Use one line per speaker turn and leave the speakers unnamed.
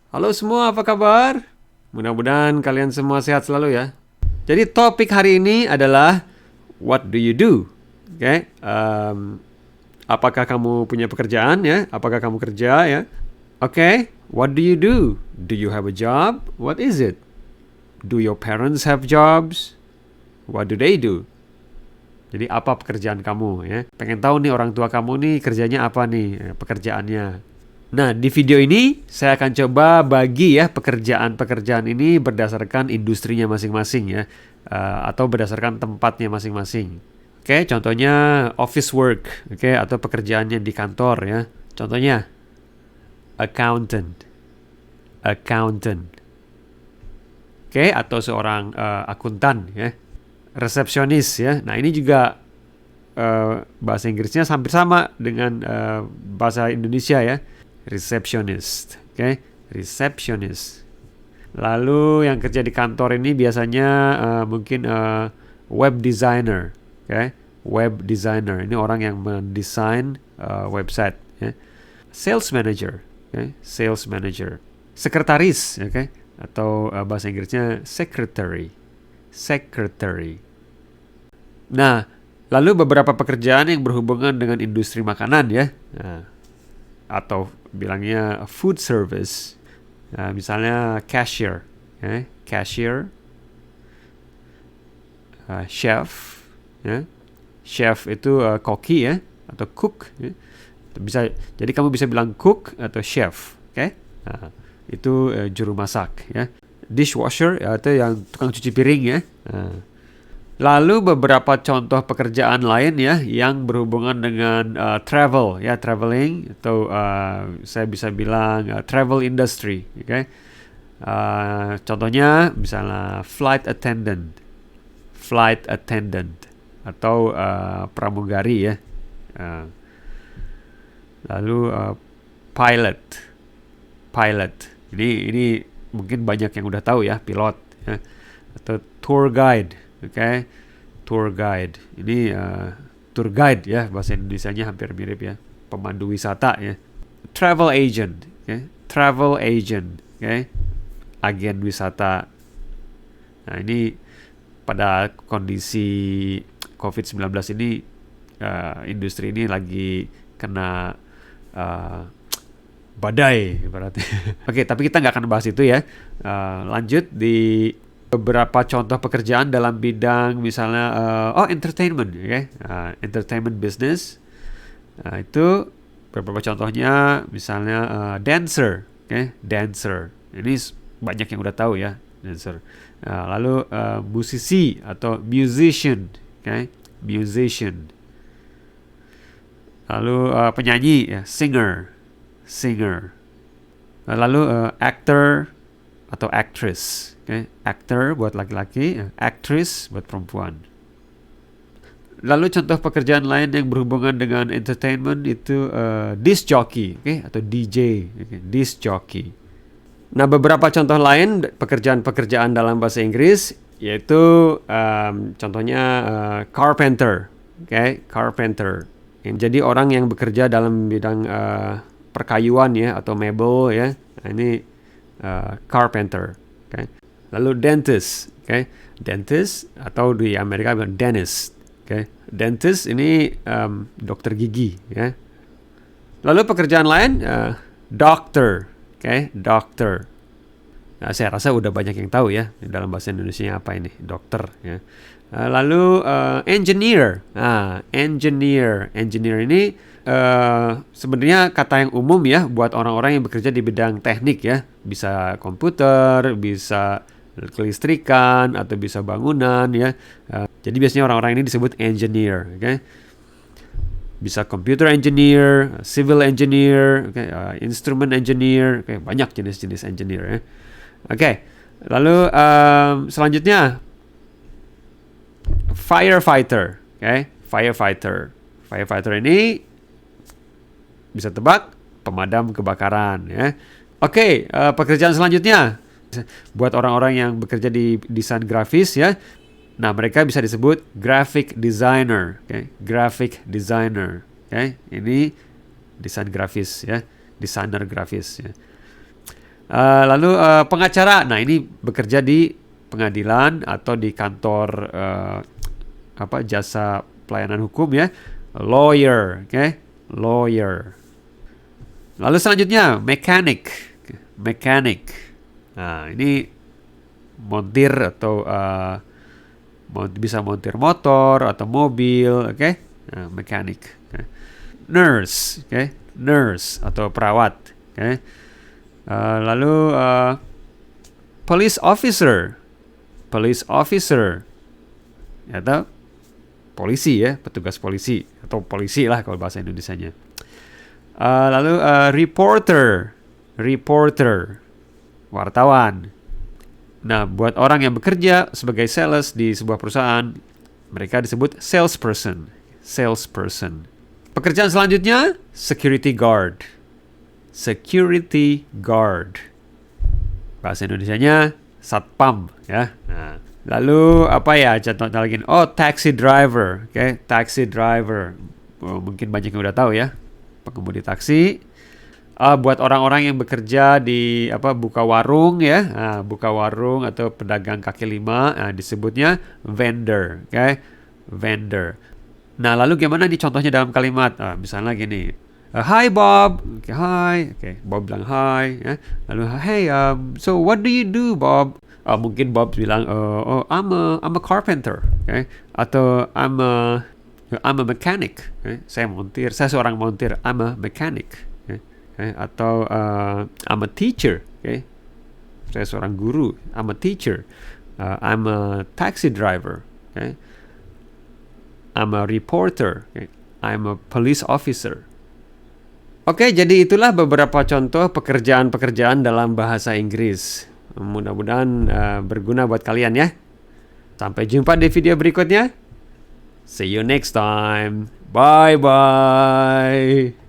Halo semua, apa kabar? Mudah-mudahan kalian semua sehat selalu ya. Jadi topik hari ini adalah what do you do? Oke, apakah kamu punya pekerjaan ya? Apakah kamu kerja ya? Oke, what do you do? Do you have a job? What is it? Do your parents have jobs? What do they do? Jadi apa pekerjaan kamu ya? Pengen tahu nih orang tua kamu nih kerjanya apa nih pekerjaannya. Nah, di video ini saya akan coba bagi ya pekerjaan-pekerjaan ini berdasarkan industrinya masing-masing ya, atau berdasarkan tempatnya masing-masing. Oke, contohnya office work, oke, atau pekerjaannya di kantor ya. Contohnya accountant, accountant, oke, atau seorang akuntan ya, resepsionis ya. Nah, ini juga bahasa Inggrisnya hampir sama dengan bahasa Indonesia ya. Receptionist, oke, receptionist. Lalu yang kerja di kantor ini biasanya mungkin web designer, oke, web designer. Ini orang yang mendesain website, ya. Sales manager, oke, sales manager. Sekretaris, oke, atau bahasa Inggrisnya secretary, secretary. Nah, lalu beberapa pekerjaan yang berhubungan dengan industri makanan ya. Nah, atau bilangnya food service. Nah, misalnya cashier, cashier, chef, ya. Chef itu koki ya, atau cook. Ya. Bisa, jadi kamu bisa bilang cook atau chef, oke? Nah, itu juru masak ya. Dishwasher ya, itu yang tukang cuci piring ya. Nah, lalu beberapa contoh pekerjaan lain ya yang berhubungan dengan travel ya, traveling atau saya bisa bilang travel industry, oke? Okay? Contohnya misalnya flight attendant atau pramugari ya. Lalu pilot, pilot. Ini mungkin banyak yang udah tahu ya, pilot ya. Atau tour guide. Oke, okay. Tour guide. Ini tour guide ya, bahasa Indonesianya hampir mirip ya. Pemandu wisata ya. Travel agent, okay. Travel agent, okay. Agen wisata. Nah, ini pada kondisi COVID-19 ini industri ini lagi kena badai berarti. Oke, tapi kita nggak akan bahas itu ya. Lanjut di beberapa contoh pekerjaan dalam bidang misalnya entertainment, okay? Entertainment business. Itu beberapa contohnya misalnya dancer, okay? Dancer. Ini banyak yang udah tahu ya, dancer. Lalu musisi atau musician, okay? Musician. Lalu penyanyi ya, singer, singer. Lalu actor atau actress. Okay. Actor buat laki-laki, actress buat perempuan. Lalu contoh pekerjaan lain yang berhubungan dengan entertainment itu disc jockey, okay, atau DJ, okay, disc jockey. Nah, beberapa contoh lain pekerjaan-pekerjaan dalam bahasa Inggris yaitu contohnya carpenter, okay, carpenter. Jadi orang yang bekerja dalam bidang perkayuan ya atau mebel ya. Nah, ini carpenter, okay. Lalu dentist, okay. Dentist atau di Amerika bilang dentist, okay. Dentist ini dokter gigi, ya. Lalu pekerjaan lain doctor, okay. Doctor. Nah, saya rasa udah banyak yang tahu ya dalam bahasa Indonesia apa ini dokter, ya. Lalu engineer, engineer ini sebenarnya kata yang umum ya buat orang-orang yang bekerja di bidang teknik ya, bisa komputer, bisa kelistrikan atau bisa bangunan ya. Jadi biasanya orang-orang ini disebut engineer, okay? Bisa computer engineer, civil engineer, okay? Instrument engineer, okay? Banyak jenis-jenis engineer ya. Okay. Lalu selanjutnya firefighter, okay? Firefighter ini bisa tebak pemadam kebakaran ya. Oke, pekerjaan selanjutnya buat orang-orang yang bekerja di desain grafis ya. Nah, mereka bisa disebut graphic designer, okay? Graphic designer, okay? Ini desain grafis ya, desainer grafis ya. Lalu pengacara, nah ini bekerja di pengadilan atau di kantor jasa pelayanan hukum ya, lawyer, oke, lawyer. Lalu selanjutnya mechanic, mechanic. Nah ini montir atau bisa montir motor atau mobil, oke, nah, mechanic. Okay. Nurse, oke, nurse atau perawat, oke. Lalu police officer, police officer, atau polisi ya, petugas polisi atau polisi lah kalau bahasa Indonesianya. Lalu reporter, reporter, wartawan. Nah, buat orang yang bekerja sebagai sales di sebuah perusahaan, mereka disebut salesperson, salesperson. Pekerjaan selanjutnya security guard, security guard. Bahasa Indonesianya satpam ya. Nah, lalu apa ya contohnya lagi? Oh, taxi driver, oke, taxi driver. Oh, mungkin banyak yang udah tahu ya, pengemudi taksi. Buat orang-orang yang bekerja di buka warung ya, buka warung atau pedagang kaki lima, disebutnya vendor, oke, vendor. Nah, lalu gimana nih contohnya dalam kalimat? Misalnya gini, hi Bob, okay, hi, okay, Bob bilang hi, ya. Lalu hey, so what do you do Bob? Mungkin Bob bilang, oh, I'm a carpenter, okay, atau I'm a mechanic, okay? Saya montir, saya seorang montir, I'm a mechanic, okay? Okay? Atau I'm a teacher, okay? Saya seorang guru, I'm a teacher, I'm a taxi driver, okay? I'm a reporter, okay? I'm a police officer. Oke, jadi itulah beberapa contoh pekerjaan-pekerjaan dalam bahasa Inggris. Mudah-mudahan berguna buat kalian ya. Sampai jumpa di video berikutnya. See you next time. Bye-bye.